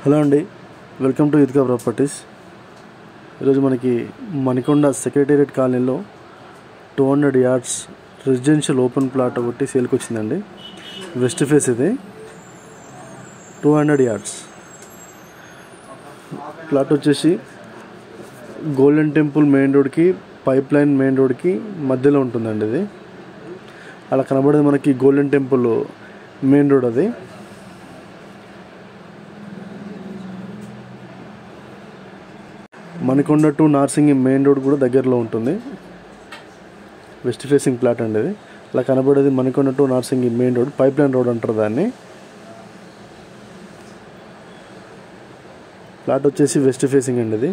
Hello అండి, welcome to యుత్కా properties. ఈరోజు మనకి మణికొండ సెక్రటేరియట్ కాలనీలో 200 యార్డ్స్ రెసిడెన్షియల్ ఓపెన్ ప్లాట్ ఒకటి సేల్కి వచ్చిందండి. వెస్ట్ ఫేస్ ఇది 200 యార్డ్స్ ప్లాట్ వచ్చేసి గోల్డెన్ టెంపుల్ మెయిన్ రోడ్కి పైప్ లైన్ మెయిన్ రోడ్కి మధ్యలో ఉంటుందండి. ఇది అలా కనబడేది మనకి గోల్డెన్ టెంపుల్ మెయిన్ రోడ్. అది Manikonda to Narsingi main road కూడా దగ్గరలో ఉంటుంది. వెస్ట్ ఫేసింగ్ ప్లాట్ అండి ఇది. అలా కనబడేది Manikonda to Narsingi main road, pipe line road అంటారు దాన్ని. ప్లాట్ వచ్చేసి వెస్ట్ ఫేసింగ్ అండి. ఇది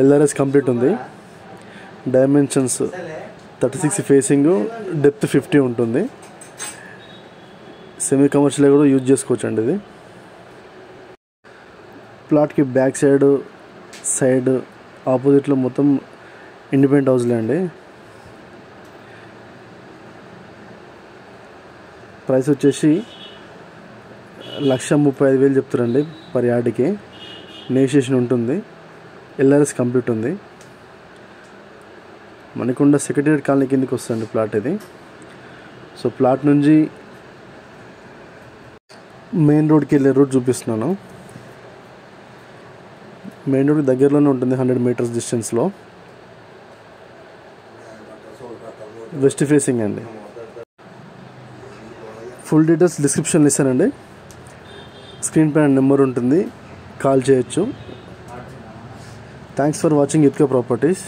ఎల్ఆర్ఎస్ కంప్లీట్ ఉంది. డైమెన్షన్స్ 36 ఫేసింగ్, డెప్త్ 50 ఉంటుంది. సెమీ కమర్షియల్ కూడా యూజ్ చేసుకోవచ్చు అండి. ఇది ప్లాట్కి బ్యాక్ సైడ్ ఆపోజిట్లో మొత్తం ఇండిపెండెంట్ హౌస్లే అండి. ప్రైస్ వచ్చేసి 1,35,000 చెప్తారండి పర్ యార్డ్కి. నెగోషియేషన్ ఉంటుంది. ఎల్ఆర్ఎస్ కంప్లీట్ ఉంది. మణికొండ సెక్రటేరియట్ కాలనీ కిందకి వస్తుంది ప్లాట్ ఇది. సో ప్లాట్ నుంచి మెయిన్ రోడ్కి వెళ్ళే రూట్ చూపిస్తున్నాను. మెయిన్ రోడ్ దగ్గరలోనే ఉంటుంది, 100 మీటర్స్ డిస్టెన్స్లో. వెస్ట్ ఫేసింగ్ అండి. ఫుల్ డీటెయిల్స్ డిస్క్రిప్షన్లో ఇస్తానండి. స్క్రీన్ పైన నెంబర్ ఉంటుంది, కాల్ చేయొచ్చు. Thanks for watching Yutka properties.